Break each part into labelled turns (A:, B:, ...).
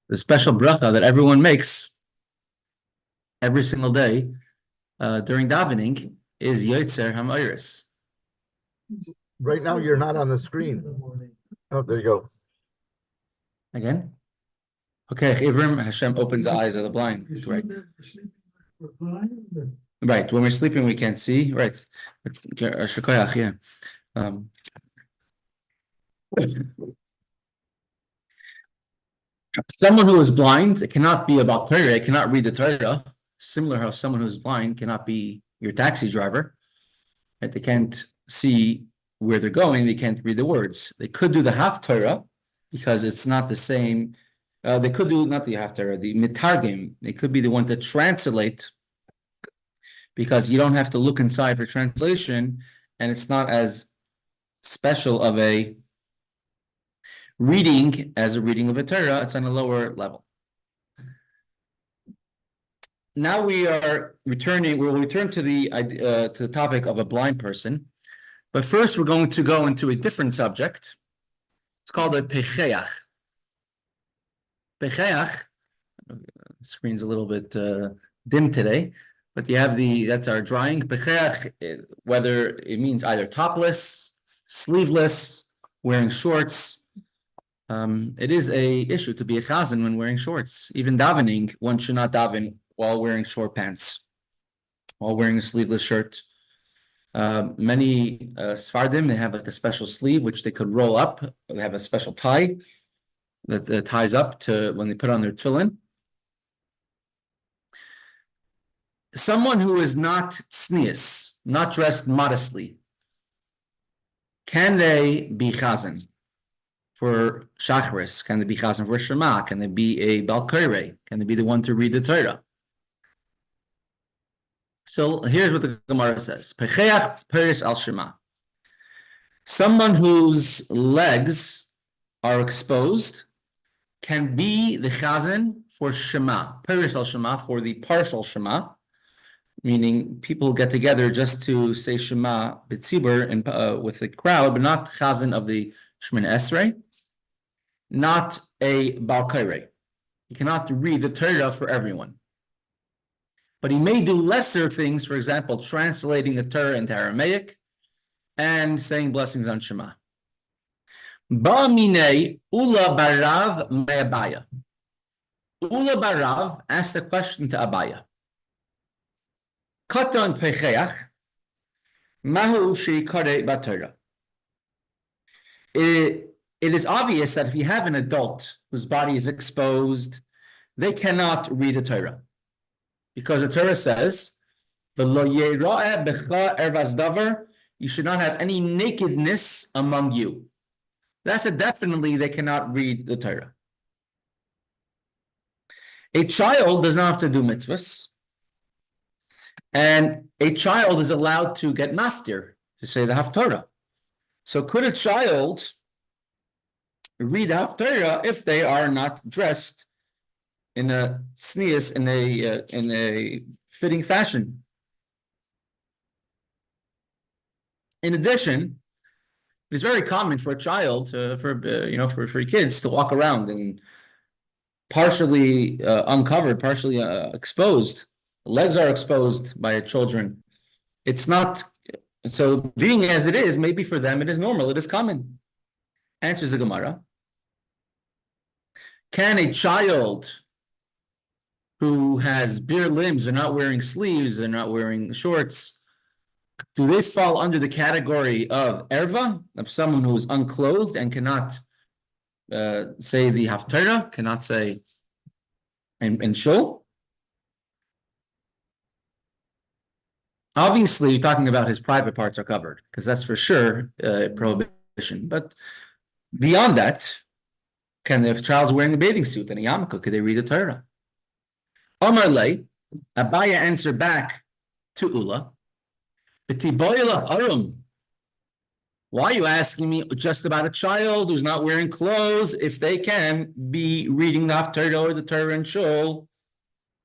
A: the special bracha that everyone makes every single day during davening is Yotzer HaMoiris.
B: Right now, you're not on the screen. Oh, there you go.
A: Again? Okay, Chivrim, Hashem opens the eyes of the blind. Right. Right. When we're sleeping, we can't see. Right. Shekoyach, yeah. Someone who is blind, it cannot be about Torah, it cannot read the Torah. Similar how someone who's blind cannot be your taxi driver. Right? They can't see where they're going, they can't read the words. They could do the half Torah because it's not the same. They could do not the half Torah, the mitargim. They could be the one to translate because you don't have to look inside for translation, and it's not as special of a reading as a reading of a Torah. It's on a lower level. Now we'll return to the topic of a blind person. But first, we're going to go into a different subject. It's called a pecheach. Pecheach, the screen's a little bit dim today, but you have that's our drawing. Pecheach, whether it means either topless, sleeveless, wearing shorts. It is a issue to be a chazan when wearing shorts. Even davening, one should not daven while wearing short pants, while wearing a sleeveless shirt. Many Sephardim, they have like a special sleeve which they could roll up. They have a special tie that ties up to when they put on their tefillin. Someone who is not tznius, not dressed modestly, can they be chazan for Shacharis? Can they be chazan for Shema? Can they be a Bal Koreh? Can they be the one to read the Torah? So here's what the Gemara says: Pecheach peris al Shema. Someone whose legs are exposed can be the chazan for Shema. Peris al Shema, for the partial Shema, meaning people get together just to say Shema b'tzibur and with the crowd, but not chazan of the Shemini Esrei, not a Bal Koreh. You cannot read the Torah for everyone. But he may do lesser things, for example, translating the Torah into Aramaic and saying blessings on Shema. Ba'minei Ula Barav Me'abaya. Ula Barav asked a question to Abaya. Katan Pecheach Mahu Sheikare Batorah. It is obvious that if you have an adult whose body is exposed, they cannot read the Torah. Because the Torah says, you should not have any nakedness among you. That's a definitely they cannot read the Torah. A child does not have to do mitzvahs, and a child is allowed to get maftir, to say the Haftorah. So could a child read the Haftorah if they are not dressed in a sneeze, in a fitting fashion? In addition, it's very common for a child, for kids to walk around and partially uncovered, partially exposed. Legs are exposed by children. It's not so. Being as it is, maybe for them it is normal. It is common. Answers the Gemara. Can a child who has bare limbs, they're not wearing sleeves, they're not wearing shorts, do they fall under the category of erva, of someone who is unclothed and cannot say the Haftarah, cannot say and show? Obviously, you're talking about his private parts are covered, because that's for sure prohibition. But beyond that, if a child's wearing a bathing suit and a yarmulke, could they read the Torah? Omar Lei, Abaya answered back to Ula, why are you asking me just about a child who's not wearing clothes if they can be reading the Haftarah or the Torah and Shul?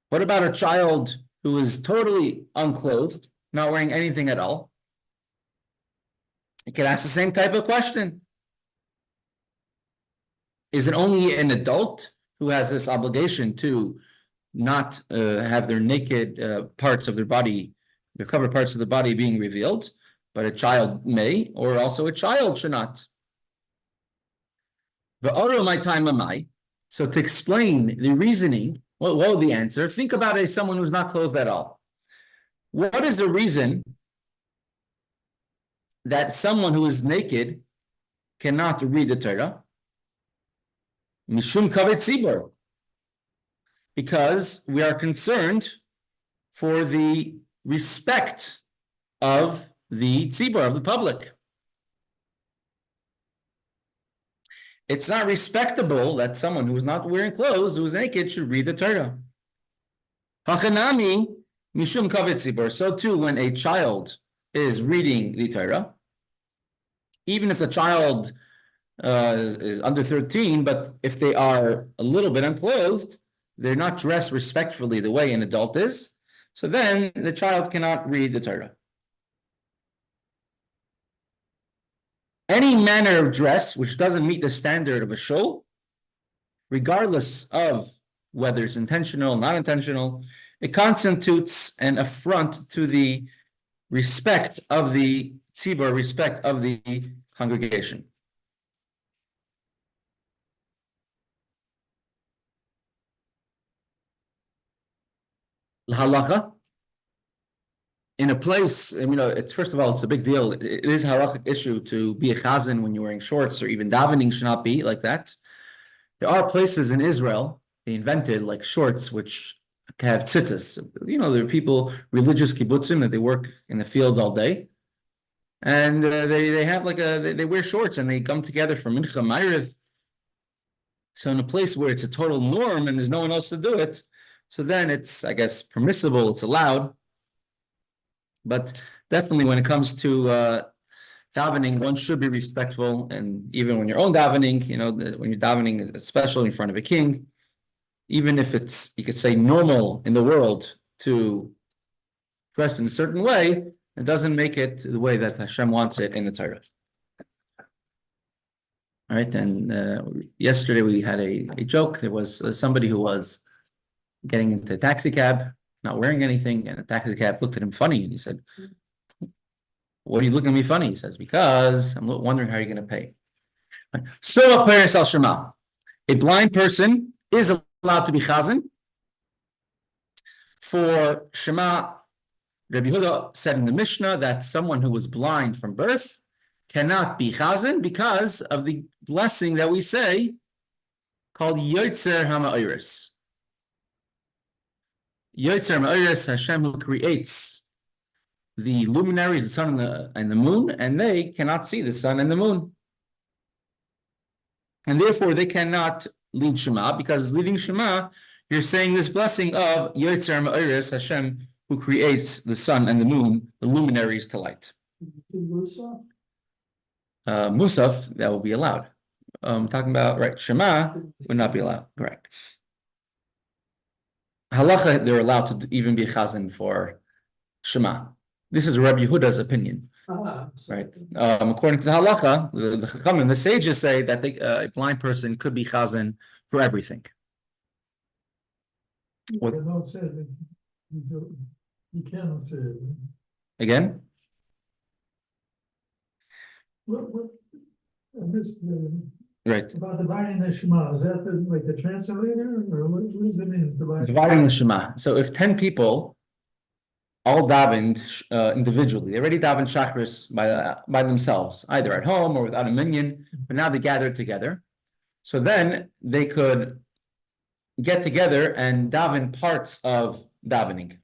A: What about a child who is totally unclothed, not wearing anything at all? You can ask the same type of question. Is it only an adult who has this obligation to not have their naked parts of their body, their covered parts of the body being revealed, but a child may, or also a child should not. So to explain the reasoning, what was the answer? Think about someone who's not clothed at all. What is the reason that someone who is naked cannot read the Torah? Mishum kavod tzibur. Because we are concerned for the respect of the tzibur, of the public. It's not respectable that someone who is not wearing clothes, who is naked, should read the Torah. Hachanami mishum kavod tzibur. So too, when a child is reading the Torah, even if the child is under 13, but if they are a little bit unclothed, they're not dressed respectfully the way an adult is, so then the child cannot read the Torah. Any manner of dress which doesn't meet the standard of a shul, regardless of whether it's intentional, not intentional, it constitutes an affront to the respect of the tzibur, respect of the congregation. Halacha, in a place, it's first of all, it's a big deal. It is a halachic issue to be a chazan when you're wearing shorts, or even davening should not be like that. There are places in Israel they invented like shorts which have tzitzis. There are people, religious kibbutzim, that they work in the fields all day, and they have they wear shorts and they come together for mincha ma'ariv. So in a place where it's a total norm and there's no one else to do it, so then it's, I guess, permissible, it's allowed. But definitely when it comes to davening, one should be respectful. And even when you're own davening, when you're davening, especially in front of a king, even if it's, you could say, normal in the world to dress in a certain way, it doesn't make it the way that Hashem wants it in the Torah. All right, and yesterday we had a joke. There was somebody who was getting into a taxi cab, not wearing anything, and the taxi cab looked at him funny, and he said, "What are you looking at me funny?" He says, "Because I'm wondering how you're going to pay." So a Tiferes al Shema, a blind person is allowed to be chazan. For Shema, Rabbi Yehuda said in the Mishnah that someone who was blind from birth cannot be chazan because of the blessing that we say called Yotzer HaMa'oros. Yotzer HaMa'oros, Hashem who creates the luminaries, the sun and the moon, and they cannot see the sun and the moon. And therefore they cannot lead Shema, because leading Shema, you're saying this blessing of Yotzer HaMa'oros, Hashem who creates the sun and the moon, the luminaries to light. Musaf, that will be allowed. Talking about, right, Shema would not be allowed, correct. Halacha, they're allowed to even be a chazan for Shema. This is Rabbi Yehuda's opinion, right? According to the halacha, the Chaim, the sages say that a blind person could be chazan for everything. What?
C: You cannot say it.
A: Again?
C: What I missed
A: Right.
C: about dividing the Shema. Is that the translator, or what does it mean?
A: Dividing the Shema. So if 10 people all davened individually, they already davened Shacharis by themselves, either at home or without a minyan, but now they gathered together. So then they could get together and daven parts of davening.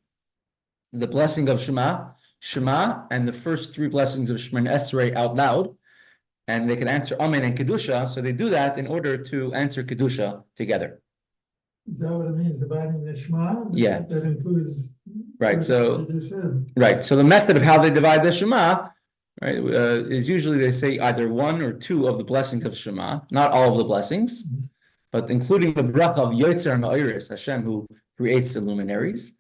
A: The blessing of Shema, and the first 3 blessings of Shemoneh Esrei out loud, and they can answer Amen and Kedusha. So they do that in order to answer Kedusha together.
C: Is that what it means, dividing the Shema?
A: Yeah.
C: That includes.
A: Right. So right. So the method of how they divide the Shema, right, is usually they say either 1 or 2 of the blessings of Shema, not all of the blessings, but including the bracha of Yotzer HaMa'oros, Hashem who creates the luminaries.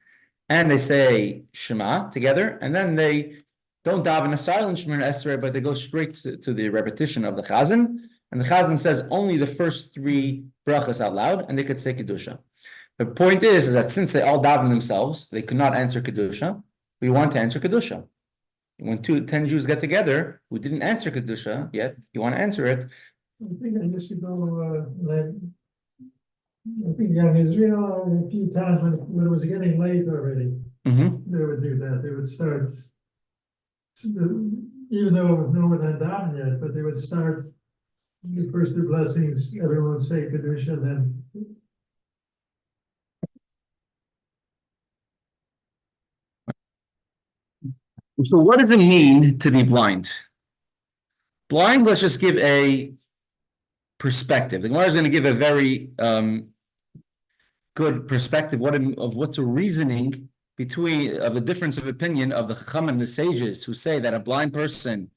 A: And they say Shema together, and then they don't daven a silent Shemoneh Esrei, but they go straight to the repetition of the Chazan, And the Chazan says only the first three brachas out loud, and they could say Kedusha. The point is that since they all daven themselves, they could not answer Kedusha. We want to answer Kedusha. When 10 Jews get together who didn't answer Kedusha yet, you want to answer it.
C: I think I used to go, I think in Israel a few times when it was getting late already, they would do that. They would start, even though no one had davened yet, but they would start the first two blessings, everyone would say Kedusha, then.
A: So what does it mean to be blind? Blind, let's just give a perspective. The Gemara is going to give a very good perspective of what's the reasoning of the difference of opinion of the Chaim and the sages who say that a blind person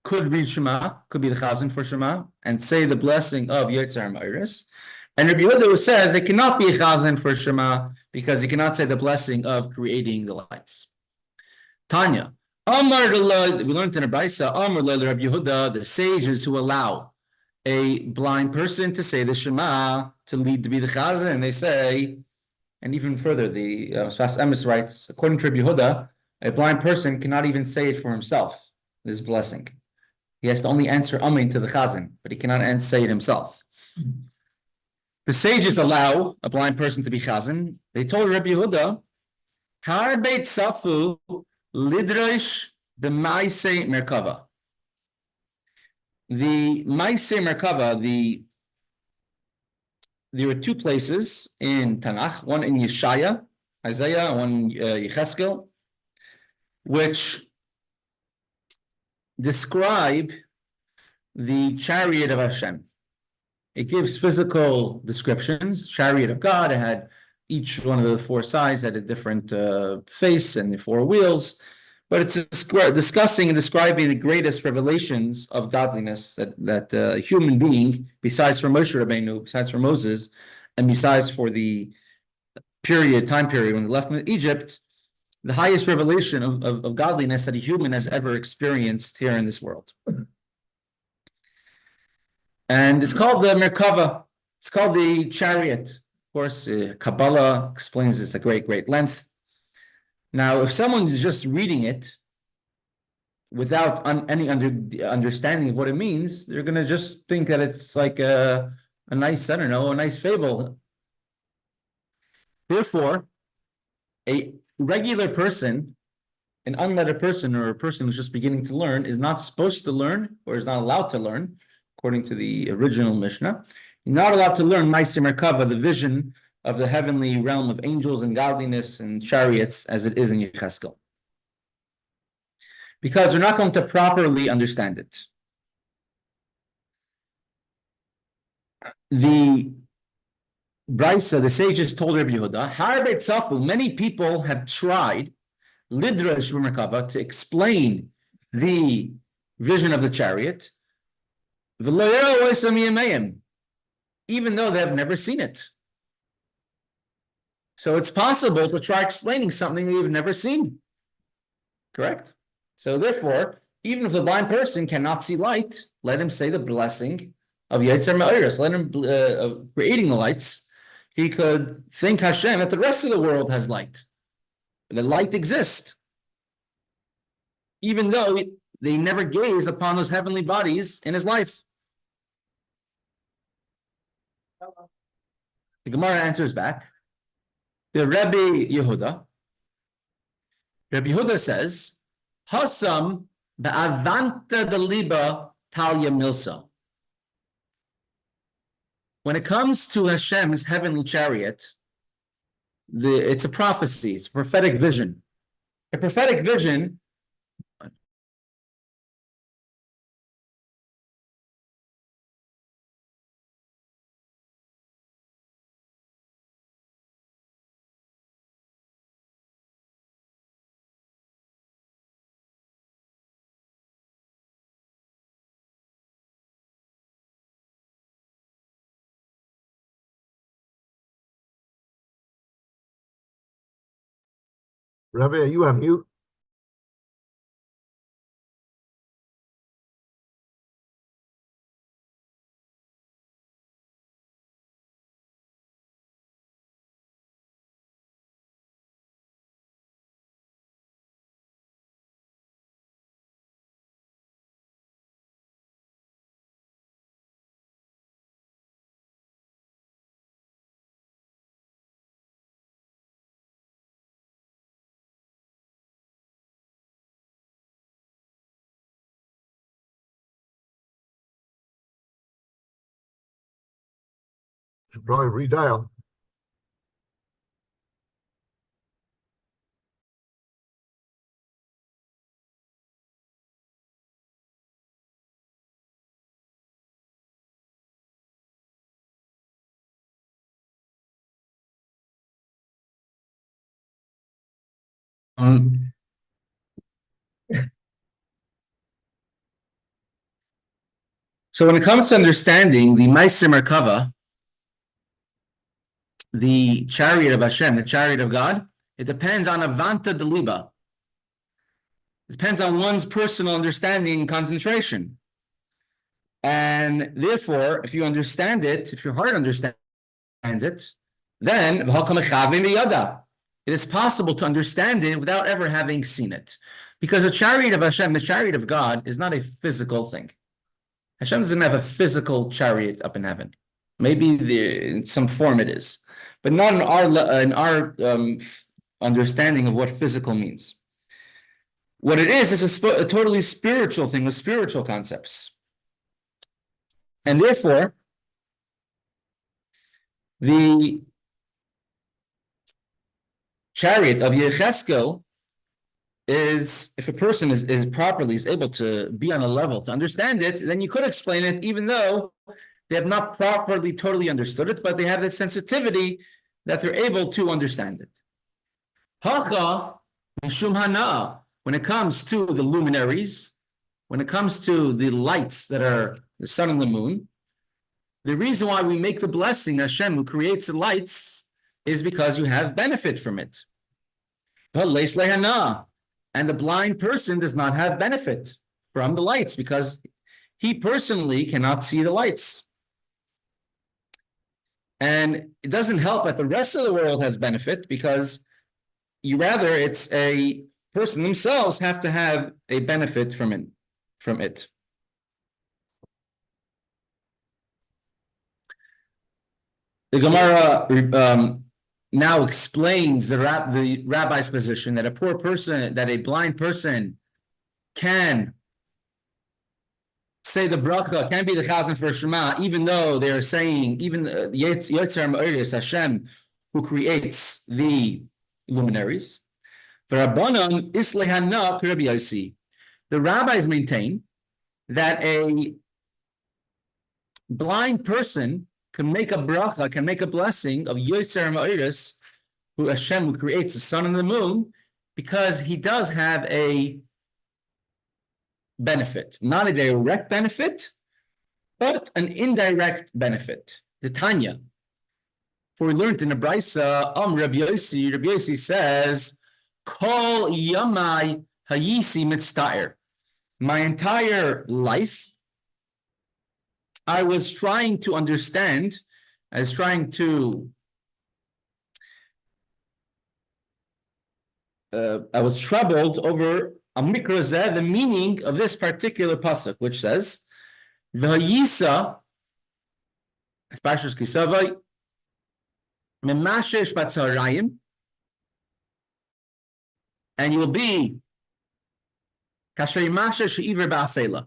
A: could read Shema, could be the Chazan for Shema, and say the blessing of Yetzer Ma'aris. And Rabbi Yehuda who says they cannot be a Chazan for Shema because he cannot say the blessing of creating the lights. Tanya, we learned in the Brisa, Rabbi Yehuda, the sages who allow a blind person to say the Shema to lead to be the Chazan, and they say, and even further, the Sfas Emes writes, according to Rabbi Yehuda, a blind person cannot even say it for himself, this blessing. He has to only answer Amen to the Chazan, but he cannot say it himself. The sages allow a blind person to be Chazan. They told Rabbi Yehuda, Har Beit Safu Lidrosh the Maaseh Merkava. The Maaseh Merkava, there were two places in Tanakh, one in Isaiah, one in Yecheskel, which describe the chariot of Hashem. It gives physical descriptions. Chariot of God, it had each one of the four sides had a different face and the four wheels, but it's discussing and describing the greatest revelations of godliness that a human being, besides for Moshe Rabbeinu, besides for Moses, and besides for the time period when they left Egypt, the highest revelation of godliness that a human has ever experienced here in this world. And it's called the Merkava. It's called the chariot. Of course, Kabbalah explains this at great length. Now, if someone is just reading it without any understanding of what it means, they're going to just think that it's like a nice, I don't know, a nice fable. Therefore, a regular person, an unlettered person, or a person who's just beginning to learn, is not supposed to learn or is not allowed to learn, according to the original Mishnah. You're not allowed to learn Maaseh Merkava, the vision of the heavenly realm of angels and godliness and chariots as it is in Yecheskel, because they're not going to properly understand it. The Brisa, the sages told Rabbi Yehuda, Har Beit Safu, many people have tried Lidrash Merkava to explain the vision of the chariot, even though they have never seen it. So it's possible to try explaining something that you've never seen. Correct? So therefore, even if the blind person cannot see light, let him say the blessing of Yetzer Ma'aris. Let him creating the lights. He could thank Hashem that the rest of the world has light. The light exists. Even though they never gazed upon those heavenly bodies in his life. The Gemara answers back. The Rabbi Yehuda says, Hasam ba'avanta deliba talya milsa. When it comes to Hashem's heavenly chariot, it's a prophecy, it's a prophetic vision. A prophetic vision
B: Rabbi, are you on mute? Should probably redial.
A: So when it comes to understanding the Ma'aser Merkava, the chariot of Hashem, the chariot of God, it depends on Avanta de Liba. It depends on one's personal understanding and concentration. And therefore, if you understand it, if your heart understands it, then it is possible to understand it without ever having seen it. Because the chariot of Hashem, the chariot of God, is not a physical thing. Hashem doesn't have a physical chariot up in heaven. Maybe in some form it is, but not in our understanding of what physical means. What it is a totally spiritual thing with spiritual concepts. And therefore, the chariot of Yecheskel is, if a person is able to be on a level to understand it, then you could explain it even though they have not properly totally understood it, but they have the sensitivity that they're able to understand it. Hacha mishum hana, when it comes to the luminaries, when it comes to the lights that are the sun and the moon, the reason why we make the blessing, Hashem who creates the lights, is because you have benefit from it. And the blind person does not have benefit from the lights because he personally cannot see the lights. And it doesn't help that the rest of the world has benefit because it's a person themselves have to have a benefit from it. The Gemara now explains the rabbi's position that a blind person can say the bracha, can be the chazan for Shema, even though they're saying, even the Yetzer Ma'aris, Hashem, who creates the luminaries. The rabbis maintain that a blind person can make a bracha, can make a blessing of Yetzer Ma'aris, who Hashem, who creates the sun and the moon, because he does have a benefit, not a direct benefit, but an indirect benefit. The Tanya. For we learned in the Brisa, Rabbi Yossi says, Kol Yamai Hayisi Mitztair. My entire life, I was trying to understand, I was trying to, I was troubled over the meaning of this particular pasuk, which says, V'hayisa, Pashas Kisavai, Memashesh Batzarayim, and you'll be Kasher Mashesh Iver Ba'afela.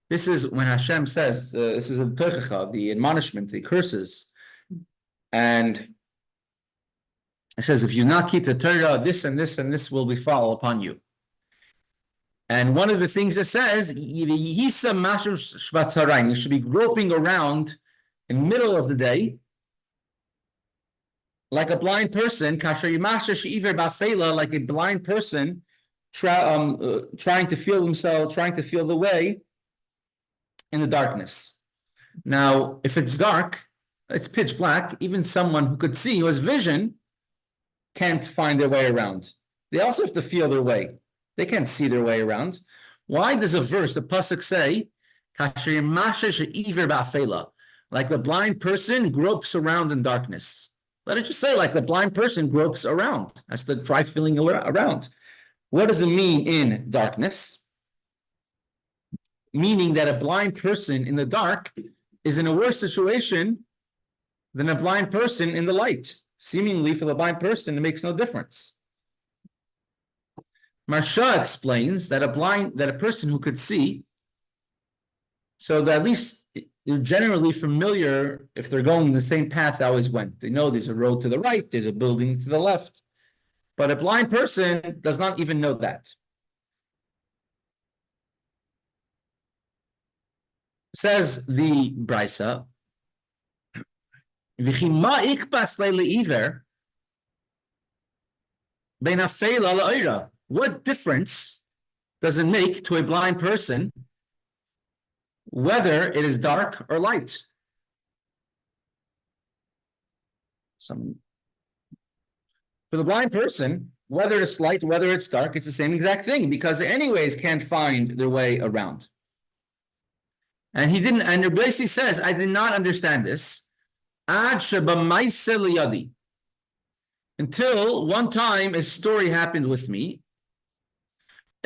A: This is when Hashem says, this is a Tochacha, the admonishment, the curses. And it says, if you not keep the Torah, this and this and this will befall upon you. And one of the things it says, you should be groping around in the middle of the day, like a blind person, like a blind person trying to feel himself, trying to feel the way in the darkness. Now, if it's dark, it's pitch black, even someone who could see, who has vision, can't find their way around. They also have to feel their way. They can't see their way around. Why does a verse, a pasuk say, like the blind person gropes around in darkness? Let it just say, like the blind person gropes around, has to try feeling around. What does it mean in darkness? Meaning that a blind person in the dark is in a worse situation than a blind person in the light. Seemingly, for the blind person, it makes no difference. Marsha explains that a person who could see, so that at least they're generally familiar if they're going the same path they always went. They know there's a road to the right, there's a building to the left. But a blind person does not even know that. Says the Brisa, what difference does it make to a blind person whether it is dark or light? For the blind person, whether it's light, whether it's dark, it's the same exact thing because they anyways can't find their way around. And he didn't, and Rabbi says, I did not understand this. Until one time a story happened with me.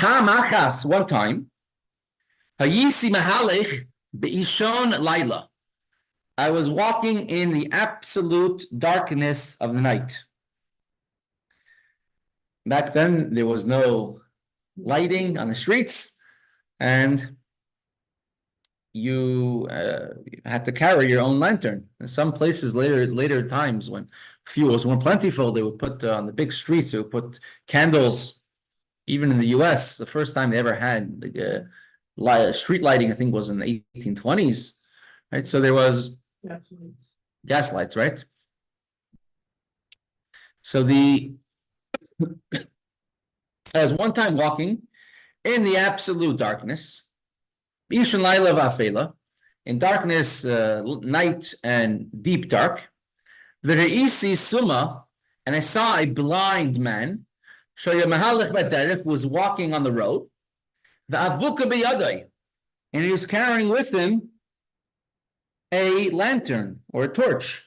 A: One time, I was walking in the absolute darkness of the night. Back then, there was no lighting on the streets, and you had to carry your own lantern. In some places, later times when fuels weren't plentiful, they would put on the big streets, they would put candles. Even in the US, the first time they ever had street lighting, I think, was in the 1820s, right? So there was gas lights, right? So I was one time walking in the absolute darkness, in darkness, night and deep dark. And I saw a blind man was walking on the road. And he was carrying with him a lantern or a torch.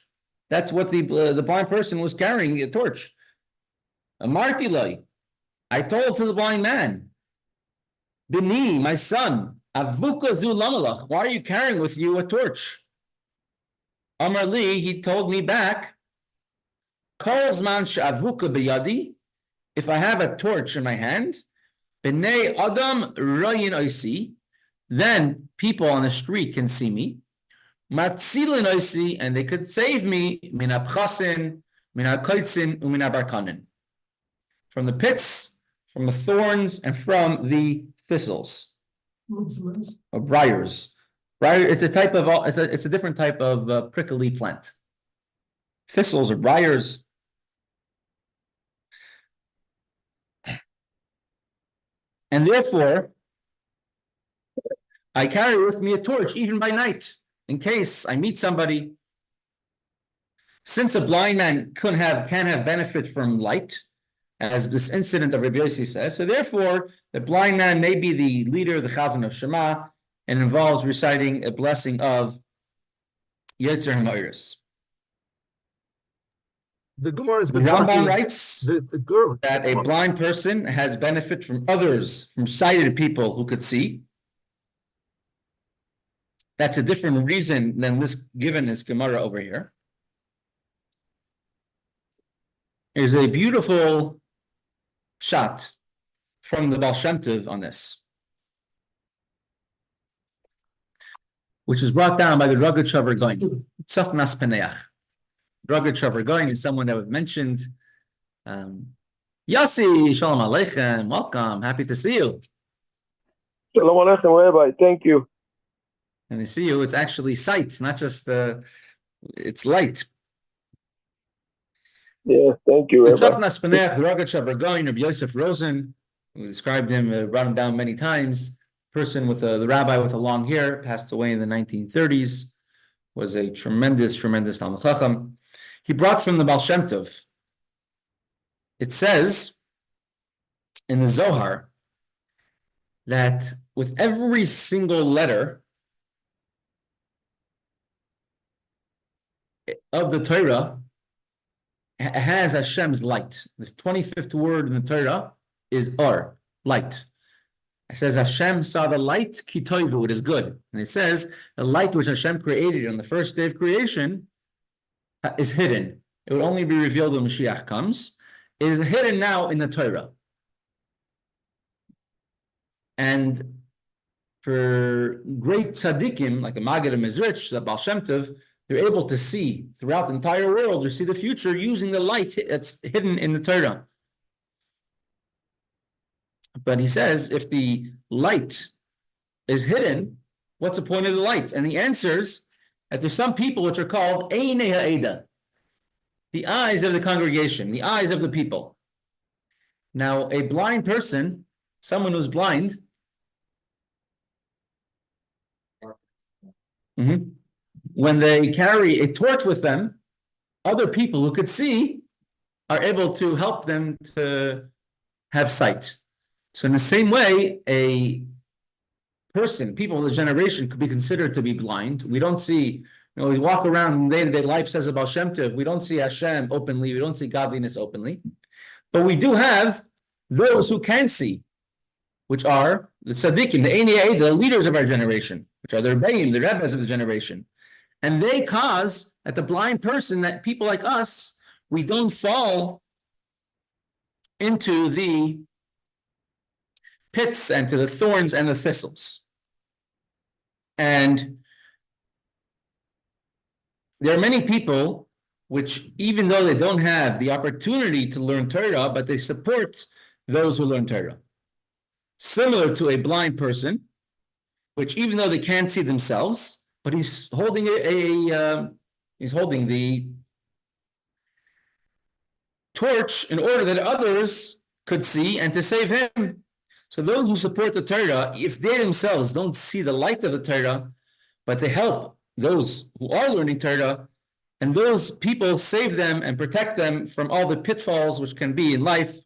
A: That's what the blind person was carrying, a torch. I told to the blind man, Bini, my son, why are you carrying with you a torch? Amar Li, he told me back, if I have a torch in my hand, B'nei Adam Rayin Oisi, then people on the street can see me. Matzilin Oisi, and they could save me min abchasin, min hakaitzin, umin abarkanin, from the pits, from the thorns, and from the thistles, or briars. Briar, it's a type of it's a different type of prickly plant. Thistles or briars. And therefore, I carry with me a torch even by night in case I meet somebody. Since a blind man can't have benefit from light, as this incident of Rabbi Yossi says, so therefore the blind man may be the leader of the Chazan of Shema and involves reciting a blessing of Yetzer HaMa'aris.
B: The Gemara has
A: The
B: been
A: Rambam
B: talking.
A: writes
B: The girl
A: that a blind person has benefit from others, from sighted people who could see. That's a different reason than this given this Gemara over here. There's a beautiful shot from the Baal Shem Tov on this, which is brought down by the Rugged Shavar Goin. Tzaf Nas Peneach. Rugged Shavar Goin is someone that we've mentioned. Yossi, Shalom Aleichem, welcome, happy to see you.
D: Shalom Aleichem, Rabbi, thank you.
A: And I see you, it's actually sight, not just it's light.
D: Yes, thank you, Rabbi.
A: Tzaf Nas Peneach, Rugged Shavar Goin, Rabbi Yosef Rosen, we described him, brought him down many times. Person with the rabbi with the long hair, passed away in the 1930s, was a tremendous Talmid Chacham. He brought from the Baal Shem Tov. It says in the Zohar that with every single letter of the Torah has Hashem's light. The 25th word in the Torah is Or, light. It says Hashem saw the light, kitoivu, it is good. And it says the light which Hashem created on the first day of creation is hidden. It will only be revealed when Mashiach comes. It is hidden now in the Torah. And for great tzaddikim, like a Maggid and Mezrich, the Baal Shem Tov, they're able to see throughout the entire world, or see the future using the light that's hidden in the Torah. But he says, if the light is hidden, what's the point of the light? And the answer is that there's some people which are called Einei Ha'eda, the eyes of the congregation, the eyes of the people. Now, a blind person, someone who's blind, when they carry a torch with them, other people who could see are able to help them to have sight. So in the same way, a person, people of the generation could be considered to be blind. We don't see, we walk around in day-to-day life, says about Shem Tov, we don't see Hashem openly, we don't see godliness openly. But we do have those who can see, which are the tzaddikim, the Einei, the leaders of our generation, which are the Rabbi, the Rebbes of the generation. And they cause that the blind person, that people like us, we don't fall into the pits and to the thorns and the thistles. And there are many people which, even though they don't have the opportunity to learn Torah, but they support those who learn Torah. Similar to a blind person, which even though they can't see themselves, but he's holding he's holding the torch in order that others could see and to save him. So those who support the Torah, if they themselves don't see the light of the Torah, but they help those who are learning Torah, and those people save them and protect them from all the pitfalls which can be in life,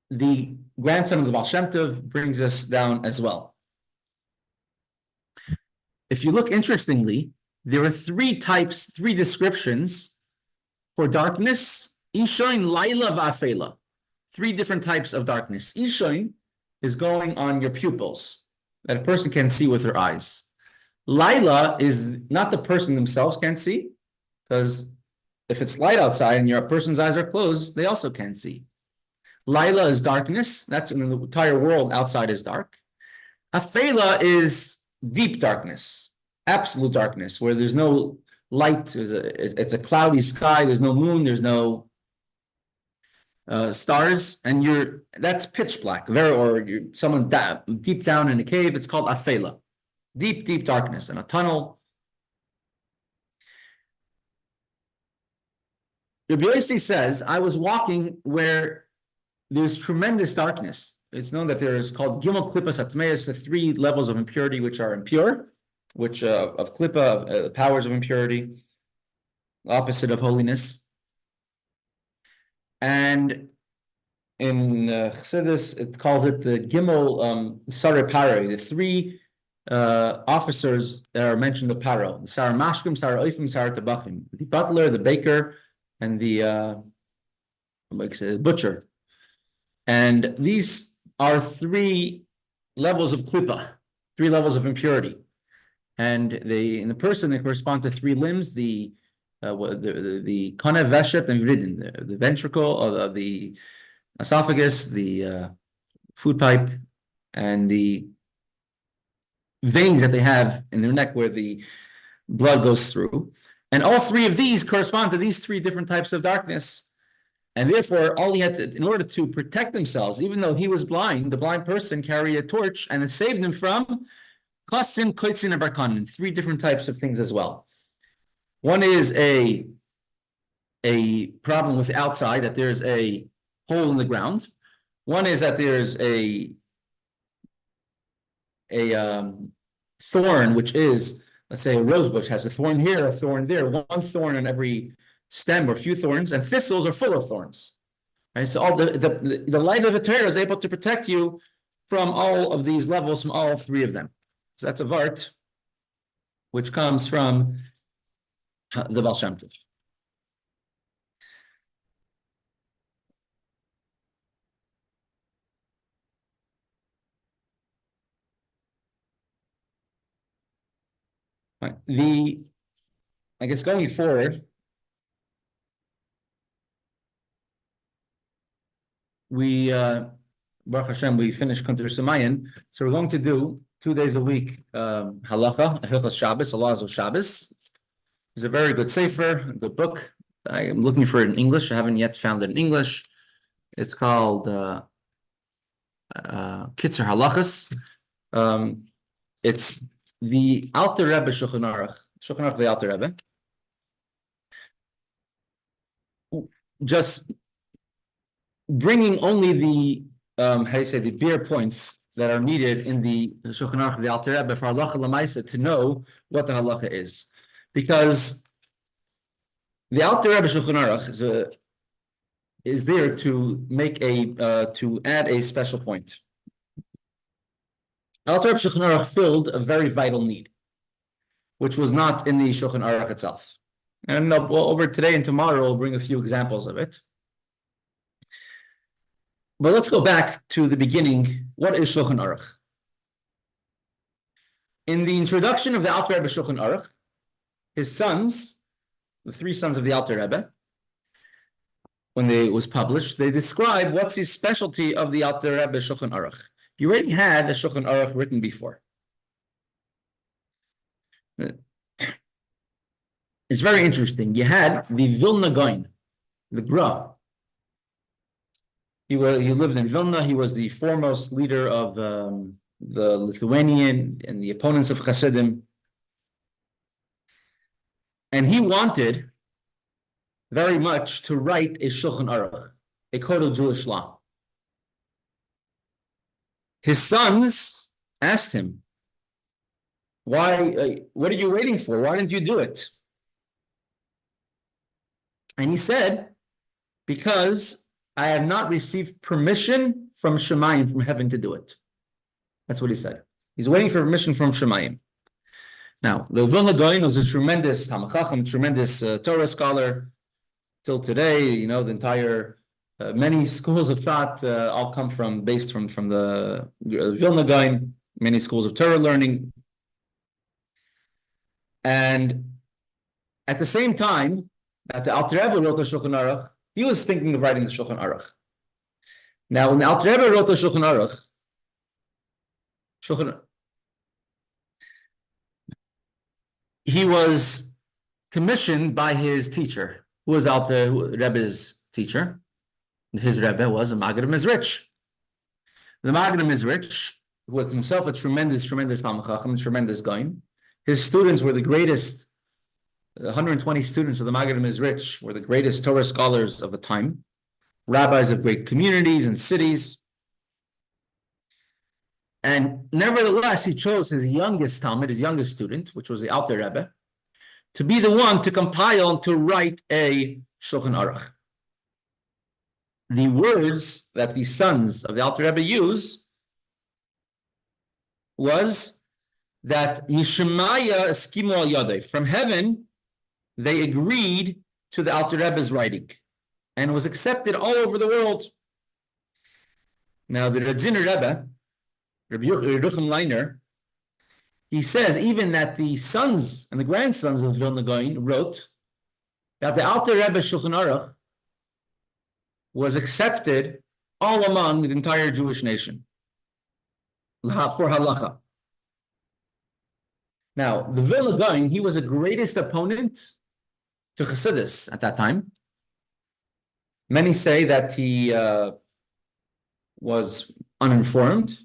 A: the grandson of the Baal Shem Tov brings us down as well. If you look interestingly, there are three descriptions for darkness. Ishoin, Laila, Va'afela. Three different types of darkness. Ishoin is going on your pupils, that a person can see with their eyes. Laila is not the person themselves can see, because if it's light outside and your person's eyes are closed, they also can't see. Laila is darkness. That's when the entire world outside is dark. Afela is deep darkness, absolute darkness, where there's no light. It's a cloudy sky. There's no moon. There's no stars, and that's pitch black. Someone deep down in a cave. It's called afela, deep darkness, in a tunnel. Rabbi Yossi says, I was walking where there's tremendous darkness. It's known that there is called Gimel Klippas Atmeis, the three levels of impurity which are impure, which of Klippa, powers of impurity, opposite of holiness. And in Chassidus, it calls it the Gimel Sarei Paro, the three officers that are mentioned in the Paro: the Sar Mashkim, Sar Oifim, Sar Tabachim, the butler, the baker, and the butcher. And these are three levels of Klippa, three levels of impurity. And in the person, they correspond to three limbs: the Konev, Veshet, and Vridin, the ventricle of the esophagus, the food pipe, and the veins that they have in their neck where the blood goes through. And all three of these correspond to these three different types of darkness. And therefore, all he had to, in order to protect themselves, even though he was blind, the blind person carried a torch, and it saved him from Kasin, Koitzin, and Barkanin, three different types of things as well. One is a problem with the outside, that there's a hole in the ground. One is that there's a thorn, which is, let's say, a rose bush has a thorn here, a thorn there, one thorn on every stem, or few thorns, and thistles are full of thorns. Right? So all the light of the Torah is able to protect you from all of these levels, from all three of them. So that's a vart, which comes from the Baal Shem Tov. Right. I guess going forward, we Baruch Hashem, we finished Kunter Semayin. So we're going to do 2 days a week Halacha, Hilchos Shabbos, Laws of Shabbos. It's a very good sefer, a good book. I am looking for it in English. I haven't yet found it in English. It's called Kitzer Halachas. It's the Alter Rebbe Shulchan Aruch the Alter Rebbe. Just bringing only the the bare points that are needed in the Shulchan Aruch of the Alter Rebbe for Halacha L'Maisa to know what the Halacha is, because the Alter Rebbe Shulchan Aruch is there to make to add a special point. Alter Rebbe Shulchan Aruch filled a very vital need, which was not in the Shulchan Aruch itself. And over today and tomorrow, we'll bring a few examples of it. But let's go back to the beginning. What is Shulchan Aruch? In the introduction of the Alter Rebbe Shulchan Aruch, his sons, the 3 sons of the Alter Rebbe, when it was published, they describe what's the specialty of the Alter Rebbe Shulchan Aruch. You already had a Shulchan Aruch written before. It's very interesting. You had the Vilna Gaon, the Gra. He lived in Vilna. He was the foremost leader of the Lithuanian and the opponents of Hasidim. And he wanted very much to write a Shulchan Aruch, a code of Jewish law. His sons asked him, "Why? What are you waiting for? Why didn't you do it?" And he said, "Because I have not received permission from Shemayim, from heaven, to do it." That's what he said. He's waiting for permission from Shemayim. Now, the Vilna Gaon was a tremendous Talmid Chacham, tremendous Torah scholar. Till today, the entire many schools of thought all come based from the Vilna Gaon. Many schools of Torah learning, and at the same time that the Alter Rebbe wrote the Shulchan Aruch, he was thinking of writing the Shulchan Aruch. Now, when the Alter Rebbe wrote the Shulchan Aruch, he was commissioned by his teacher, who was Alter Rebbe's teacher. His Rebbe was the Maggid of Mezrich. The Maggid of Mezrich was himself a tremendous Talmid Chacham, tremendous Gaon. His students were the greatest. 120 students of the Maggid of Mezrich were the greatest Torah scholars of the time, rabbis of great communities and cities. And nevertheless, he chose his youngest Talmid, his youngest student, which was the Alter Rebbe, to be the one to compile and to write a Shulchan Aruch. The words that the sons of the Alter Rebbe use was that Mishmaya eskimu al yadei, from heaven, they agreed to the Alter Rebbe's writing, and was accepted all over the world. Now, the Radziner Rebbe, Rabbi Yerucham Leiner, he says even that the sons and the grandsons of Vilna Gaon wrote that the Alter Rebbe Shulchan Aruch was accepted all among the entire Jewish nation for Halacha. Now, the Vilna Gaon, he was the greatest opponent to Chassidus at that time. Many say that he was uninformed.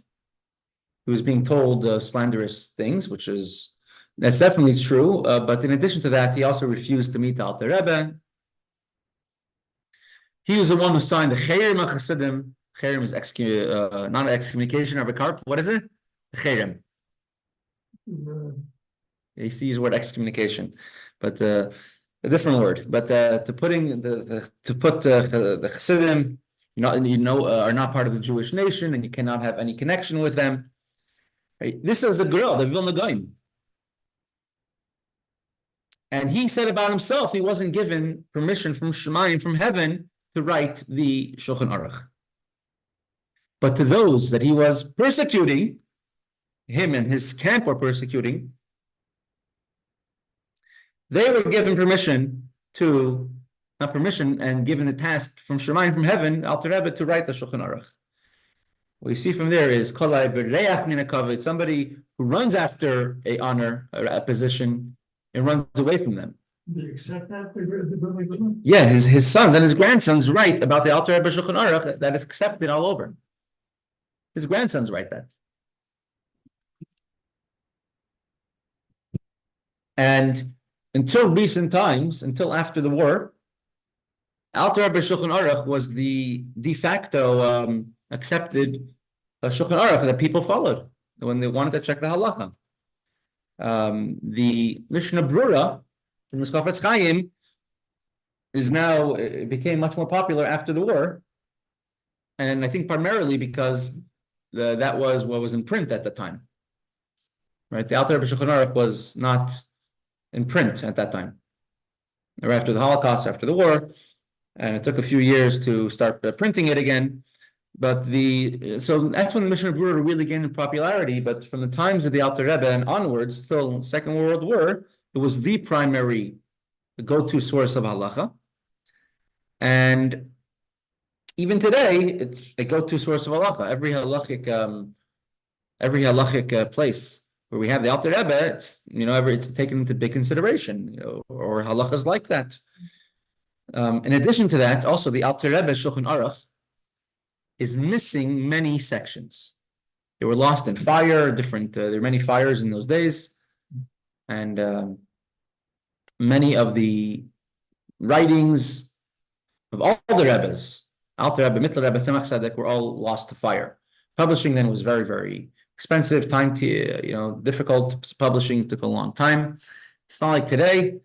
A: He was being told slanderous things, that's definitely true. But in addition to that, he also refused to meet the Alter Rebbe. He was the one who signed the Cherem of Chassidim. Cherem is not an excommunication of a carp. What is it? Cherem. You see his word excommunication, but a different word. But to put the Chassidim, are not part of the Jewish nation, and you cannot have any connection with them. Right? This is the girl, the Vilna Gaon. And he said about himself, he wasn't given permission from Shemayim, from heaven, to write the Shulchan Aruch. But to those that he was persecuting, him and his camp were persecuting, they were given permission and given the task from Shemayim, from heaven, Alter Rebbe, to write the Shulchan Aruch. What you see from there is Kollel b'reach min hakavod, somebody who runs after a honor, a position, and runs away from them.
C: Do you accept that? The
A: Yeah, his sons and his grandsons write about the Alter Rebbe Shulchan Aruch that it's accepted all over. His grandsons write that. And until recent times, until after the war, Alter Rebbe Shulchan Aruch was the de facto accepted Shulchan Aruch that people followed when they wanted to check the Halacha. The Mishnah Brura from the Chaim is now, it became much more popular after the war, and I think primarily because that was what was in print at the time. Right, the Alter Rebbe Shulchan Aruch was not in print at that time, or after the Holocaust, after the war, and it took a few years to start printing it again. But so that's when the Mishnah Brura really gained in popularity. But from the times of the Alter Rebbe and onwards, till Second World War, it was the primary go-to source of halacha. And even today, it's a go-to source of halacha. Every halachic place where we have the Alter Rebbe, it's taken into big consideration, or halachas like that. In addition to that, also the Alter Rebbe Shulchan Aruch is missing many sections. They were lost in fire. There were many fires in those days, and many of the writings of all the Rebbes, Alter Rebbe, Mittler Rebbe, Tzemach Tzedek, were all lost to fire. Publishing then was very, very expensive, difficult. Publishing took a long time. It's not like today,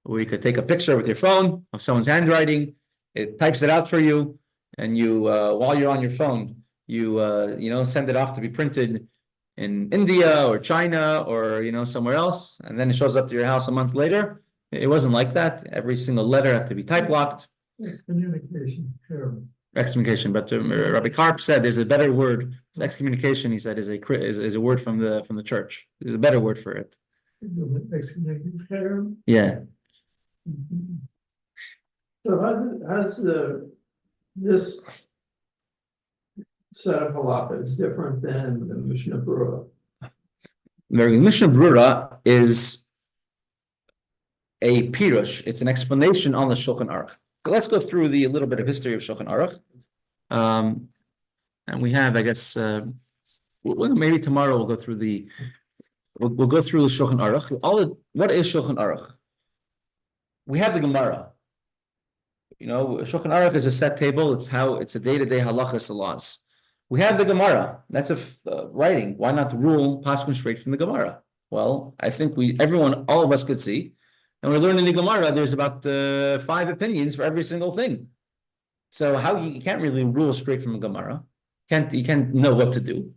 A: where you could take a picture with your phone of someone's handwriting, it types it out for you, and you, while you're on your phone, you send it off to be printed in India or China or somewhere else, and then it shows up to your house a month later. It wasn't like that. Every single letter had to be type locked.
C: Excommunication, terrible.
A: Excommunication, but Rabbi Karp said there's a better word. Excommunication, he said, is a word from the church. There's a better word for it.
C: Excommunication.
A: Yeah.
C: So how's this set of halacha is different than the Mishnah Brura?
A: The Mishnah Brura is a pirush. It's an explanation on the Shulchan Aruch. So let's go through a little bit of history of Shulchan Aruch. And we have, I guess, maybe tomorrow we'll go through the Shulchan Aruch. What is Shulchan Aruch? We have the Gemara. Shulchan Aruch is a set table. It's a day-to-day halachas laws. We have the Gemara. That's a writing. Why not rule paskin straight from the Gemara? Well, I think all of us could see, and we're learning the Gemara. There's about 5 opinions for every single thing. So you can't really rule straight from a Gemara. You can't know what to do.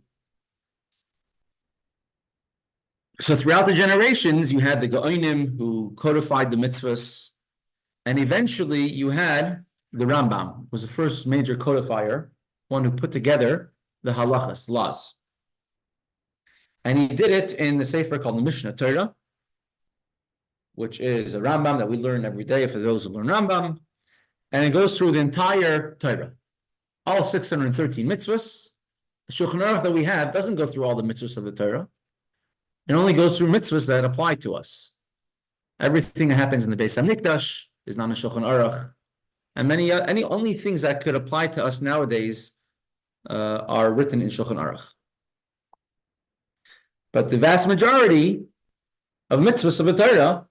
A: So throughout the generations, you had the Zkainim who codified the mitzvahs, and eventually you had the Rambam, who was the first major codifier, one who put together the halachas, laws. And he did it in the sefer called the Mishnah Torah, which is a Rambam that we learn every day for those who learn Rambam. And it goes through the entire Torah, all 613 mitzvahs. The Shulchan Aruch that we have doesn't go through all the mitzvahs of the Torah. It only goes through mitzvahs that apply to us. Everything that happens in the Beis HaMikdash is not in Shulchan Aruch. And only things that could apply to us nowadays are written in Shulchan Aruch. But the vast majority of mitzvahs of the Torah,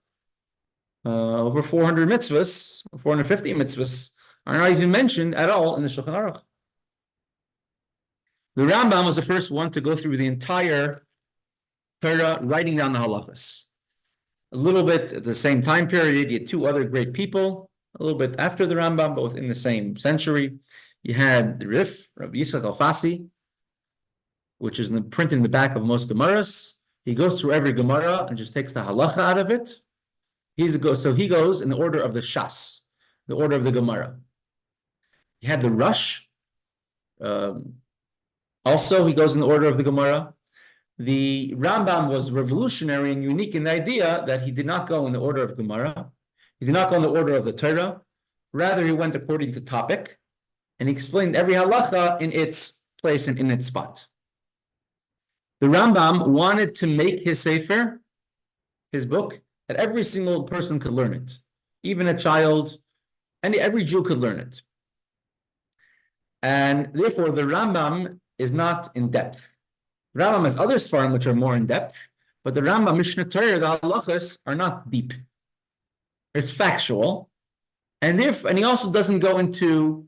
A: over 400 mitzvahs, 450 mitzvahs, are not even mentioned at all in the Shulchan Aruch. The Rambam was the first one to go through the entire Torah, writing down the halachas. A little bit at the same time period, you had 2 other great people, a little bit after the Rambam, but within the same century. You had the Rif, Rabbi Yitzchok al-Fassi, which is printed in the back of most Gemaras. He goes through every Gemara and just takes the halacha out of it. So he goes in the order of the Shas, the order of the Gemara. You had the Rush. Also, he goes in the order of the Gemara. The Rambam was revolutionary and unique in the idea that he did not go in the order of Gemara. He did not go in the order of the Torah. Rather, he went according to topic, and he explained every halacha in its place and in its spot. The Rambam wanted to make his sefer, his book, that every single person could learn it, even a child, and every Jew could learn it. And therefore, the Rambam is not in depth. The Rambam has other Sfarim which are more in depth, but the Rambam, Mishnah Torah, the halachas are not deep. It's factual, and he also doesn't go into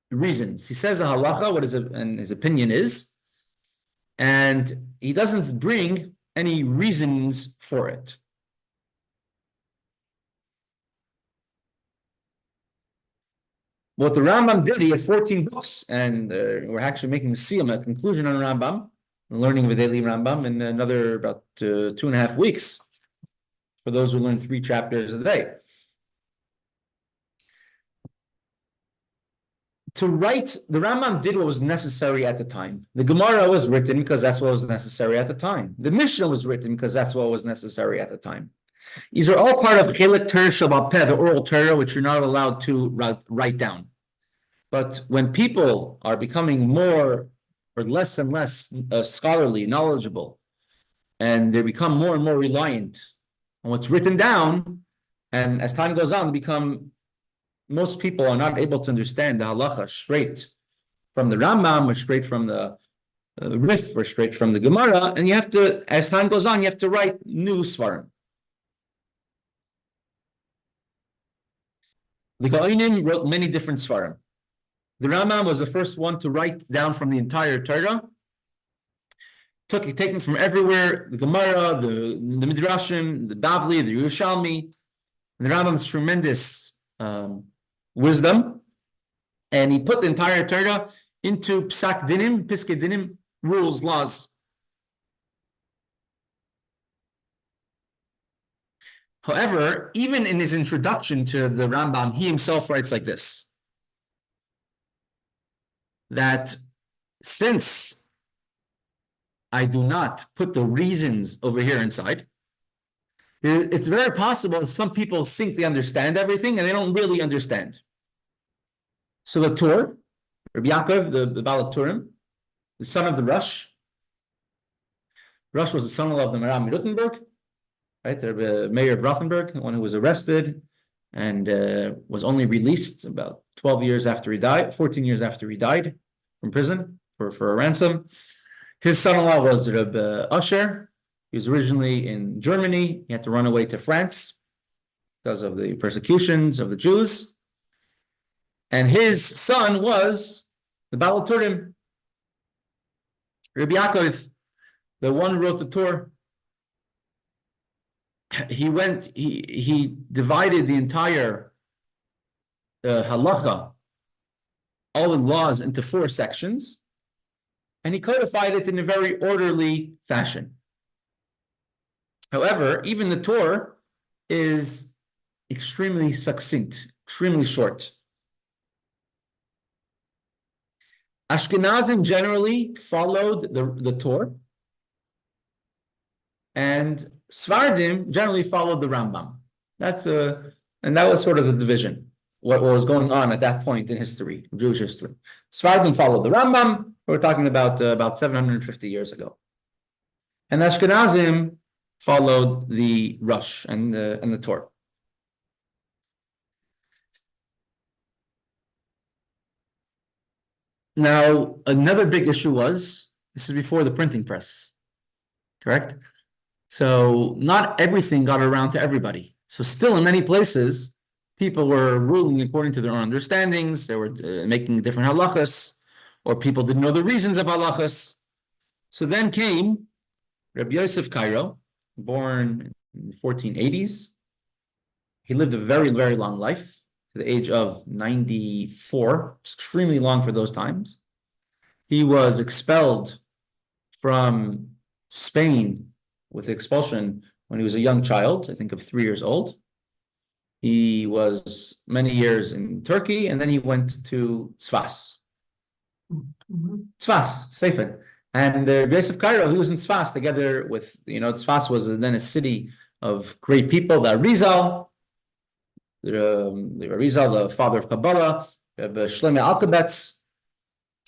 A: reasons. He says a halacha, what his opinion is, and he doesn't bring any reasons for it. What the Rambam did, he had 14 books, and we're actually making a conclusion on Rambam, learning with daily Rambam in another about 2.5 weeks, for those who learn 3 chapters a day. To write, the Rambam did what was necessary at the time. The Gemara was written because that's what was necessary at the time. The Mishnah was written because that's what was necessary at the time. These are all part of Chelek Torah Shabbat Peh, the oral Torah, which you're not allowed to write down. But when people are becoming more or less and less scholarly, knowledgeable, and they become more and more reliant on what's written down, and as time goes on, most people are not able to understand the halacha straight from the Rambam or straight from the Rif or straight from the Gemara, and you have to, as time goes on, you have to write new Svarim. The Zkainim wrote many different Svarim. The Rambam was the first one to write down from the entire Torah. Taken from everywhere, the Gemara, the Midrashim, the Bavli, the Yerushalmi. And the Rambam's tremendous wisdom. And he put the entire Torah into Psak Dinim, Piskei Dinim, rules, laws. However, even in his introduction to the Rambam, he himself writes like this, that since I do not put the reasons over here inside, it's very possible some people think they understand everything and they don't really understand. So the Tur, Rabbi Yaakov, the Baal Turim, the son of the Rosh was the son-in-law of the Maram Rothenburg, right? The mayor of Rothenburg, the one who was arrested and was only released about 14 years after he died from prison for a ransom. His son-in-law was Rabbi Usher. He was originally in Germany. He had to run away to France because of the persecutions of the Jews. And his son was the Baal Turim, Rabbi Yaakov, the one who wrote the Torah. He divided the entire halacha, all the laws, into 4 sections, and he codified it in a very orderly fashion. However, even the Torah is extremely succinct, extremely short. Ashkenazim generally followed the Torah, and Sfardim generally followed the Rambam. And that was sort of the division, what was going on at that point in history, Jewish history. Sfardim followed the Rambam. We're talking about 750 years ago, and Ashkenazim followed the Rosh and the Torah. Now, another big issue was, this is before the printing press, correct? So not everything got around to everybody. So still in many places, people were ruling according to their own understandings. They were making different halachas, or people didn't know the reasons of halachas. So then came Rabbi Yosef Cairo, born in the 1480s. He lived a very, very long life, to the age of 94, extremely long for those times. He was expelled from Spain with expulsion when he was a young child, I think of 3 years old. He was many years in Turkey, and then he went to Tzfas. Tzfas, Seifed. And the Yosef Cairo, he was in Tzfas together with, Tzfas was then a city of great people, the Arizal, the Arizal, the father of Kabbalah, Shlomo Alkabetz,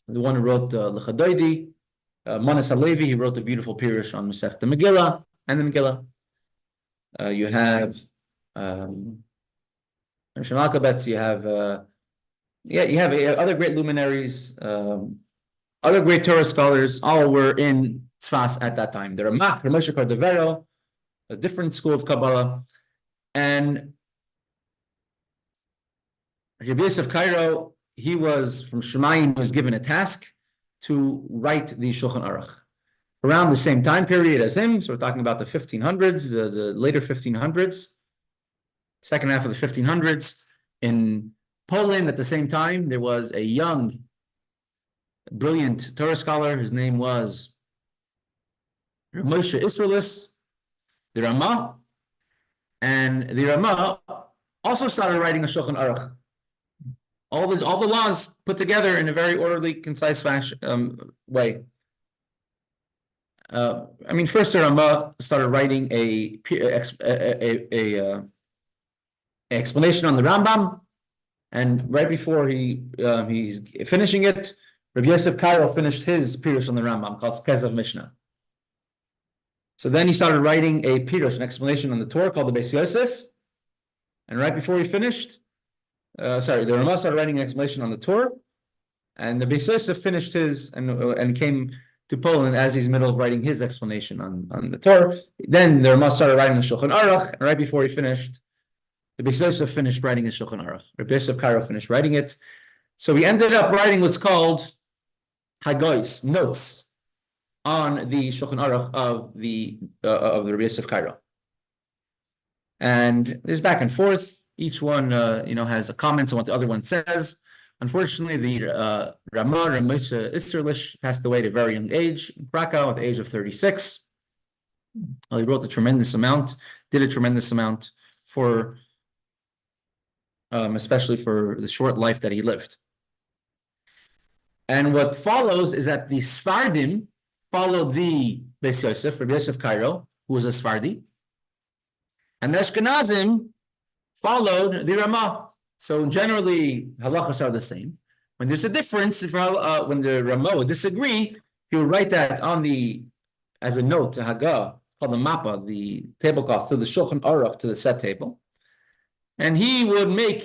A: the one who wrote L'Chadoidi, Manas Halevi, he wrote the beautiful Pirush on Mesechta Megillah and the Megillah. You have Shemakabetz, you have other great luminaries, other great Torah scholars, all were in Tzfas at that time. The Ramach, Ramoshe Cordovero, a different school of Kabbalah, and Rabbi Yosef Cairo, he was from Shemayim, was given a task to write the Shulchan Aruch around the same time period as him. So we're talking about the 1500s, the later 1500s, second half of the 1500s. In Poland, at the same time, there was a young, brilliant Torah scholar. His name was Moshe Israelis, the Ramah, and the Ramah also started writing a Shulchan Aruch. All the laws put together in a very orderly, concise fashion way. First the Ramah started writing a explanation on the Rambam, and right before he's finishing it, Rabbi Yosef Cairo finished his Pirush on the Rambam called Kezav Mishnah. So then he started writing a Pirush, an explanation on the Torah called the Beis Yosef, and right before he finished, the Ramah started writing an explanation on the Torah, and the Beis Yosef finished his and came to Poland as he's in the middle of writing his explanation on the Torah. Then the Ramah started writing the Shulchan Aruch, and right before he finished, the Beis Yosef finished writing his Shulchan Aruch. Rabbi Yosef Cairo finished writing it. So he ended up writing what's called Hagois, notes on the Shulchan Aruch of the Rabbi Yosef Cairo. And there's back and forth. Each one, has a comment on what the other one says. Unfortunately, the Ramah Moshe Israelis passed away at a very young age in Krakow at the age of 36. He wrote a tremendous amount, did a tremendous amount for, especially for the short life that he lived. And what follows is that the Sfardim followed the Beis Yosef, Rabbi Yosef Cairo, who was a Sfardi, and the Ashkenazim followed the Ramah. So generally, halachas are the same. When there's a difference, when the Ramah would disagree, he would write that as a note to Haggah, called the Mappa, the tablecloth, to the Shulchan Aruch, to the set table, and he would make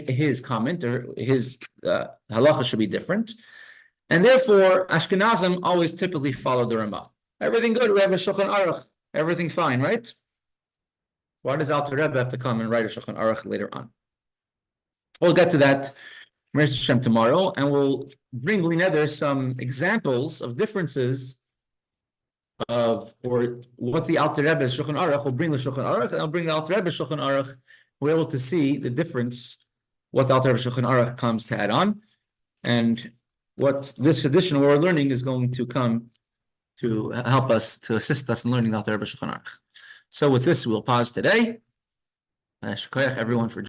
A: his comment, or his halacha should be different, and therefore Ashkenazim always typically follow the Ramah. Everything good? We have a Shulchan Aruch. Everything fine, right? Why does Alter Rebbe have to come and write a Shulchan Aruch later on? We'll get to that tomorrow, and we'll bring together some examples of differences or what the Alter Rebbe's Shulchan Aruch will bring the Shulchan Aruch, and I'll bring the Alter Rebbe's Shulchan Aruch. We're able to see the difference, what the Alter Rebbe's Shulchan Aruch comes to add on, and what this edition we're learning is going to come to help us, to assist us in learning the Alter Rebbe's Shulchan Aruch. So with this, we'll pause today. Shkoyach everyone for